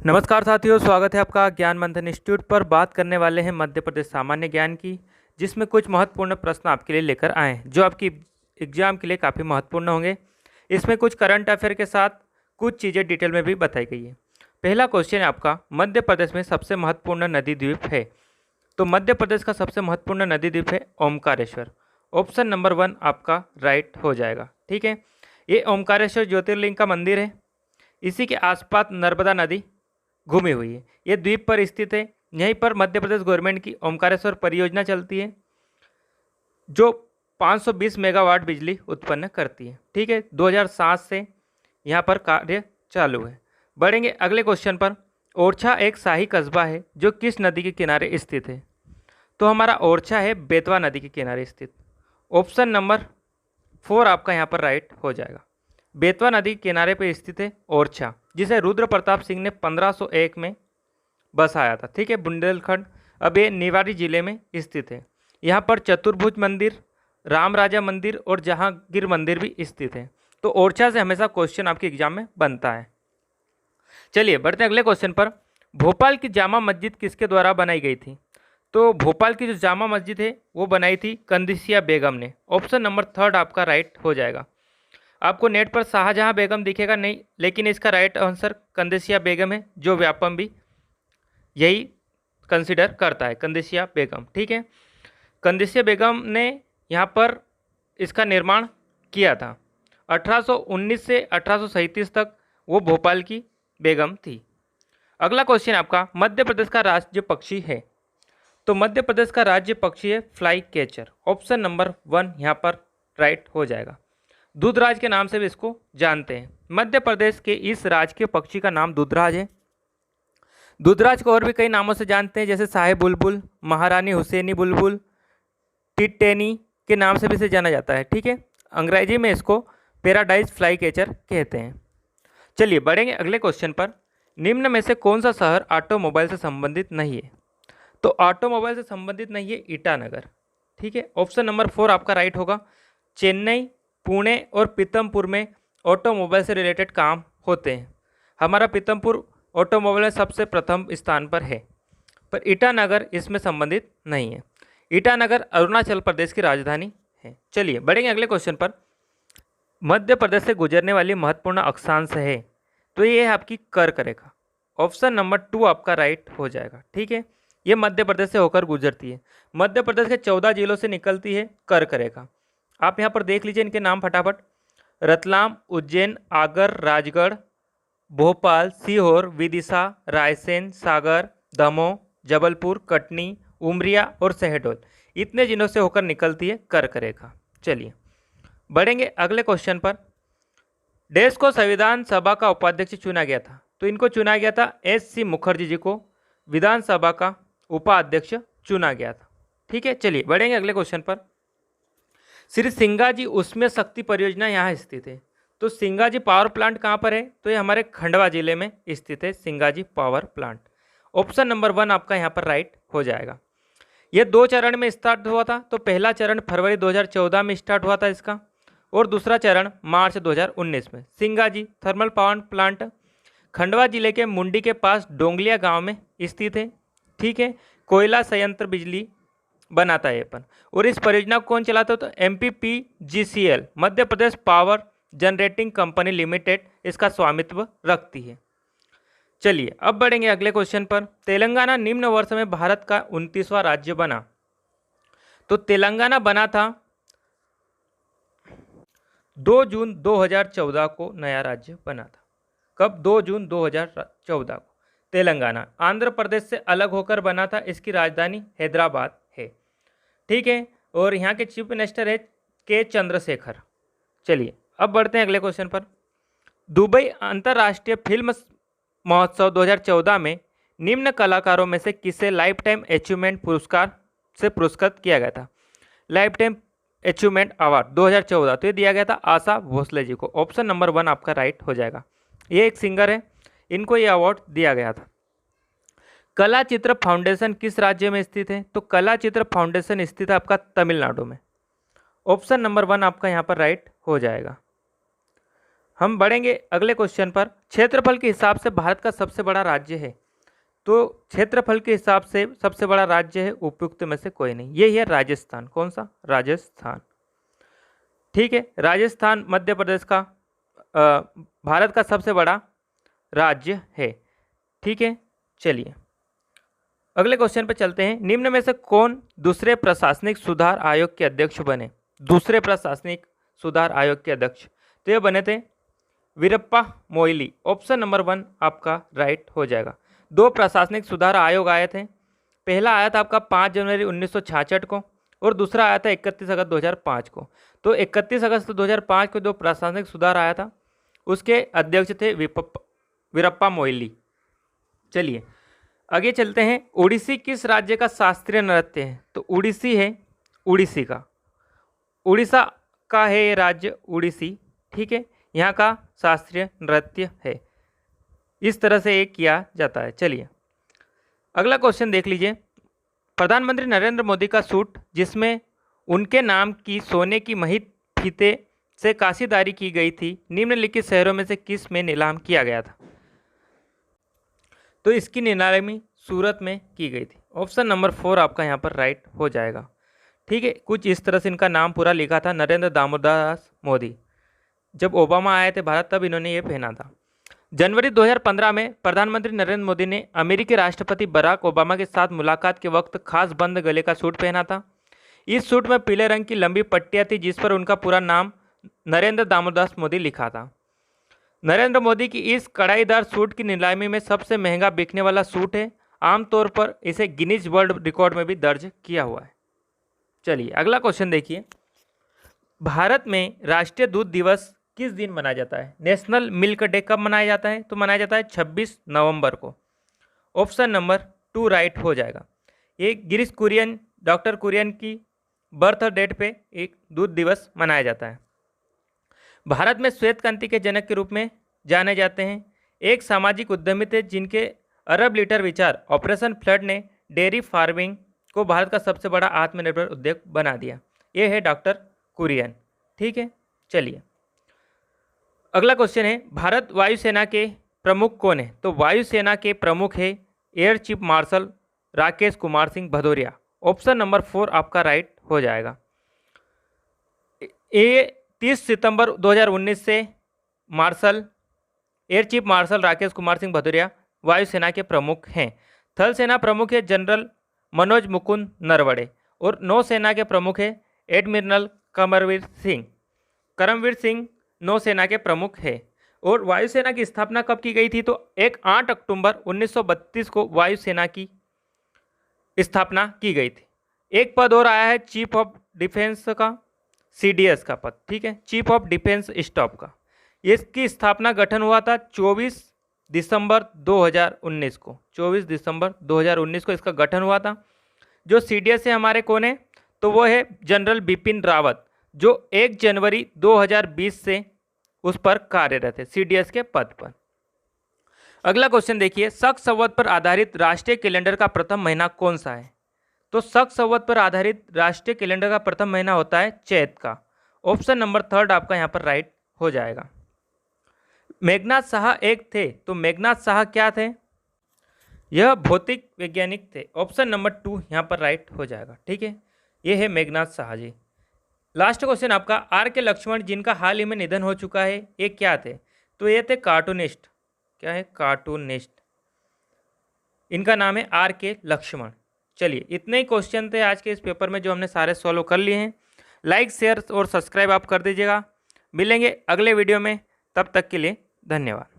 नमस्कार साथियों, स्वागत है आपका ज्ञान मंथन इंस्टीट्यूट पर। बात करने वाले हैं मध्य प्रदेश सामान्य ज्ञान की, जिसमें कुछ महत्वपूर्ण प्रश्न आपके लिए लेकर आए हैं जो आपकी एग्जाम के लिए काफ़ी महत्वपूर्ण होंगे। इसमें कुछ करंट अफेयर के साथ कुछ चीज़ें डिटेल में भी बताई गई है। पहला क्वेश्चन है आपका, मध्य प्रदेश में सबसे महत्वपूर्ण नदी द्वीप है। तो मध्य प्रदेश का सबसे महत्वपूर्ण नदी द्वीप है ओमकारेश्वर। ऑप्शन नंबर 1 आपका राइट हो जाएगा। ठीक है, ये ओमकारेश्वर ज्योतिर्लिंग का मंदिर है। इसी के आसपास नर्मदा नदी घूमी हुई है। ये द्वीप पर स्थित है। यहीं पर मध्य प्रदेश गवर्नमेंट की ओमकारेश्वर परियोजना चलती है जो 520 मेगावाट बिजली उत्पन्न करती है। ठीक है, 2007 से यहाँ पर कार्य चालू है। बढ़ेंगे अगले क्वेश्चन पर। ओरछा एक शाही कस्बा है जो किस नदी के किनारे स्थित है। तो हमारा ओरछा है बेतवा नदी के किनारे स्थित। ऑप्शन नंबर 4 आपका यहाँ पर राइट हो जाएगा। बेतवा नदी के किनारे पर स्थित है ओरछा, जिसे रुद्र प्रताप सिंह ने 1501 में बसाया था। ठीक है, बुंदेलखंड, अब ये निवाड़ी जिले में स्थित है। यहाँ पर चतुर्भुज मंदिर, राम राजा मंदिर और जहांगीर मंदिर भी स्थित है। तो ओरछा से हमेशा क्वेश्चन आपके एग्जाम में बनता है। चलिए बढ़ते हैं अगले क्वेश्चन पर। भोपाल की जामा मस्जिद किसके द्वारा बनाई गई थी। तो भोपाल की जो जामा मस्जिद है वो बनाई थी कंदिसिया बेगम ने। ऑप्शन नंबर 3 आपका राइट हो जाएगा। आपको नेट पर शाहजहां बेगम दिखेगा नहीं, लेकिन इसका राइट आंसर कंदेसिया बेगम है, जो व्यापम भी यही कंसिडर करता है, कंदेसिया बेगम। ठीक है, कंदेसिया बेगम ने यहाँ पर इसका निर्माण किया था। 1819 से 1837 तक वो भोपाल की बेगम थी। अगला क्वेश्चन आपका, मध्य प्रदेश का राज्य पक्षी है। तो मध्य प्रदेश का राज्य पक्षी है फ्लाई कैचर। ऑप्शन नंबर 1 यहाँ पर राइट हो जाएगा। दूधराज के नाम से भी इसको जानते हैं। मध्य प्रदेश के इस राज्य के पक्षी का नाम दूधराज है। दूधराज को और भी कई नामों से जानते हैं, जैसे शाही बुलबुल, महारानी हुसैनी बुलबुल, टिटेनी के नाम से भी इसे जाना जाता है। ठीक है, अंग्रेजी में इसको पैराडाइज फ्लाई कैचर कहते हैं। चलिए बढ़ेंगे अगले क्वेश्चन पर। निम्न में से कौन सा शहर ऑटोमोबाइल से संबंधित नहीं है। तो ऑटोमोबाइल से संबंधित नहीं है ईटानगर। ठीक है, ऑप्शन नंबर 4 आपका राइट होगा। चेन्नई, पुणे और पीतमपुर में ऑटोमोबाइल से रिलेटेड काम होते हैं। हमारा पीतमपुर ऑटोमोबाइल में सबसे प्रथम स्थान पर है, पर ईटानगर इसमें संबंधित नहीं है। ईटानगर अरुणाचल प्रदेश की राजधानी है। चलिए बढ़ेंगे अगले क्वेश्चन पर। मध्य प्रदेश से गुजरने वाली महत्वपूर्ण अक्षांश है। तो ये है आपकी कर्क रेखा। ऑप्शन नंबर 2 आपका राइट हो जाएगा। ठीक है, ये मध्य प्रदेश से होकर गुजरती है। मध्य प्रदेश के 14 जिलों से निकलती है कर्क रेखा। आप यहाँ पर देख लीजिए इनके नाम फटाफट। रतलाम, उज्जैन, आगर, राजगढ़, भोपाल, सीहोर, विदिशा, रायसेन, सागर, दमोह, जबलपुर, कटनी, उमरिया और शहडोल, इतने जिलों से होकर निकलती है कर्क रेखा। चलिए बढ़ेंगे अगले क्वेश्चन पर। देश को संविधान सभा का उपाध्यक्ष चुना गया था। तो इनको चुना गया था एस.सी. मुखर्जी जी को विधानसभा का उपाध्यक्ष चुना गया था। ठीक है, चलिए बढ़ेंगे अगले क्वेश्चन पर। श्री सिंगाजी उष्मीय शक्ति परियोजना यहाँ स्थित है। तो सिंगाजी पावर प्लांट कहाँ पर है। तो ये हमारे खंडवा जिले में स्थित है Singaji power plant. Option number 1 आपका यहाँ पर राइट हो जाएगा। ये 2 चरण में स्टार्ट हुआ था। तो पहला चरण फरवरी 2014 में स्टार्ट हुआ था इसका, और दूसरा चरण मार्च 2019 में। Singaji thermal power plant Khandwa जिले के मुंडी के पास डोंगलिया गांव में स्थित है। ठीक है, कोयला संयंत्र बिजली बनाता है अपन। और इस परियोजना को कौन चलाता है। तो MPPGCL Madhya Pradesh power generating company limited इसका स्वामित्व रखती है। चलिए अब बढ़ेंगे अगले क्वेश्चन पर। तेलंगाना निम्न वर्ष में भारत का 29वां राज्य बना। तो तेलंगाना बना था 2 जून 2014 को नया राज्य बना था। कब। 2 जून 2014 को तेलंगाना आंध्र प्रदेश से अलग होकर बना था। इसकी राजधानी हैदराबाद है। ठीक है, और यहाँ के चीफ मिनिस्टर है के चंद्रशेखर। चलिए अब बढ़ते हैं अगले क्वेश्चन पर। दुबई अंतर्राष्ट्रीय फिल्म महोत्सव 2014 में निम्न कलाकारों में से किसे लाइफ टाइम अचीवमेंट पुरस्कार से पुरस्कृत किया गया था। लाइफ टाइम अचीवमेंट अवार्ड 2014, तो ये दिया गया था आशा भोसले जी को। ऑप्शन नंबर 1 आपका राइट हो जाएगा। ये एक सिंगर है, इनको ये अवार्ड दिया गया था। कला चित्र फाउंडेशन किस राज्य में स्थित है। तो कला चित्र फाउंडेशन स्थित है आपका तमिलनाडु में। ऑप्शन नंबर 1 आपका यहाँ पर राइट हो जाएगा। हम बढ़ेंगे अगले क्वेश्चन पर। क्षेत्रफल के हिसाब से भारत का सबसे बड़ा राज्य है, तो क्षेत्रफल के हिसाब से सबसे बड़ा राज्य है उपयुक्त में से कोई नहीं, यही है राजस्थान। कौन सा? राजस्थान। ठीक है, राजस्थान मध्य प्रदेश का भारत का सबसे बड़ा राज्य है। ठीक है, चलिए अगले क्वेश्चन पर चलते हैं। निम्न में से कौन दूसरे प्रशासनिक सुधार आयोग के अध्यक्ष बने? दूसरे प्रशासनिक सुधार आयोग के अध्यक्ष तो ये बने थे वीरप्पा मोइली। ऑप्शन नंबर 1 आपका राइट हो जाएगा। 2 प्रशासनिक सुधार आयोग आए थे। पहला आया था आपका 5 जनवरी 1966 को और दूसरा आया था 31 अगस्त 2005 को। तो 31 अगस्त 2005 को 2 प्रशासनिक सुधार आया था, उसके अध्यक्ष थे वीरप्पा मोइली। चलिए आगे चलते हैं। ओडिसी किस राज्य का शास्त्रीय नृत्य है? तो ओडिसी है उड़ीसी का, उड़ीसा का है ये राज्य उड़ीसी। ठीक है, यहाँ का शास्त्रीय नृत्य है। इस तरह से ये किया जाता है। चलिए अगला क्वेश्चन देख लीजिए। प्रधानमंत्री नरेंद्र मोदी का सूट जिसमें उनके नाम की सोने की महित फीते से काशीदारी की गई थी, निम्नलिखित शहरों में से किस में नीलाम किया गया था? तो इसकी नीलामी सूरत में की गई थी। ऑप्शन नंबर 4 आपका यहाँ पर राइट हो जाएगा। ठीक है, कुछ इस तरह से इनका नाम पूरा लिखा था, नरेंद्र दामोदरदास मोदी। जब ओबामा आए थे भारत तब इन्होंने ये पहना था। जनवरी 2015 में प्रधानमंत्री नरेंद्र मोदी ने अमेरिकी राष्ट्रपति बराक ओबामा के साथ मुलाकात के वक्त खास बंद गले का सूट पहना था। इस सूट में पीले रंग की लंबी पट्टियाँ थी जिस पर उनका पूरा नाम नरेंद्र दामोदरदास मोदी लिखा था। नरेंद्र मोदी की इस कढ़ाईदार सूट की नीलामी में सबसे महंगा बिकने वाला सूट है। आमतौर पर इसे गिनीज वर्ल्ड रिकॉर्ड में भी दर्ज किया हुआ है। चलिए अगला क्वेश्चन देखिए। भारत में राष्ट्रीय दूध दिवस किस दिन मनाया जाता है? नेशनल मिल्क डे कब मनाया जाता है? तो मनाया जाता है 26 नवंबर को। ऑप्शन नंबर 2 राइट हो जाएगा। ये गिरीश कुरियन, डॉक्टर कुरियन की बर्थ डेट पे एक दूध दिवस मनाया जाता है। भारत में श्वेत क्रांति के जनक के रूप में जाने जाते हैं। एक सामाजिक उद्यमी थे जिनके अरब लीटर विचार ऑपरेशन फ्लड ने डेयरी फार्मिंग को भारत का सबसे बड़ा आत्मनिर्भर उद्योग बना दिया। ये है डॉक्टर कुरियन। ठीक है, चलिए अगला क्वेश्चन है। भारत वायुसेना के प्रमुख कौन है? तो वायुसेना के प्रमुख है air chief marshal Rakesh Kumar Singh Bhadauria. Option number 4 आपका राइट हो जाएगा। ये 30 सितंबर 2019 से air chief marshal Rakesh Kumar Singh Bhadauria वायुसेना के प्रमुख हैं। थल सेना प्रमुख है जनरल मनोज मुकुंद नरवणे और नौसेना के प्रमुख है एडमिरल करमवीर सिंह नौसेना के प्रमुख है। और वायुसेना की स्थापना कब की गई थी? तो 8 अक्टूबर 1932 को वायुसेना की स्थापना की गई थी। एक पद और आया है चीफ ऑफ डिफेंस का, CDS का पद। ठीक है, चीफ ऑफ डिफेंस स्टाफ का। इसकी स्थापना गठन हुआ था 24 दिसंबर 2019 को। 24 दिसंबर 2019 को इसका गठन हुआ था। जो CDS है हमारे कौन है? तो वो है जनरल बिपिन रावत, जो 1 जनवरी 2020 से उस पर कार्यरत है CDS के पद पर। अगला क्वेश्चन देखिए। शक संवत पर आधारित राष्ट्रीय कैलेंडर का प्रथम महीना कौन सा है? तो शक संवत पर आधारित राष्ट्रीय कैलेंडर का प्रथम महीना होता है चैत का। ऑप्शन नंबर 3 आपका यहाँ पर राइट हो जाएगा। मेघनाथ साहा एक थे, तो मेघनाथ साहा क्या थे? यह भौतिक वैज्ञानिक थे। ऑप्शन नंबर 2 यहाँ पर राइट हो जाएगा। ठीक है, ये है मेघनाथ साहा जी। लास्ट क्वेश्चन आपका। RK लक्ष्मण जिनका हाल ही में निधन हो चुका है, ये क्या थे? तो ये थे कार्टूनिस्ट। क्या है? कार्टूनिस्ट। इनका नाम है RK लक्ष्मण। चलिए इतने ही क्वेश्चन थे आज के इस पेपर में जो हमने सारे सॉल्व कर लिए हैं। लाइक, शेयर और सब्सक्राइब आप कर दीजिएगा। मिलेंगे अगले वीडियो में, तब तक के लिए धन्यवाद।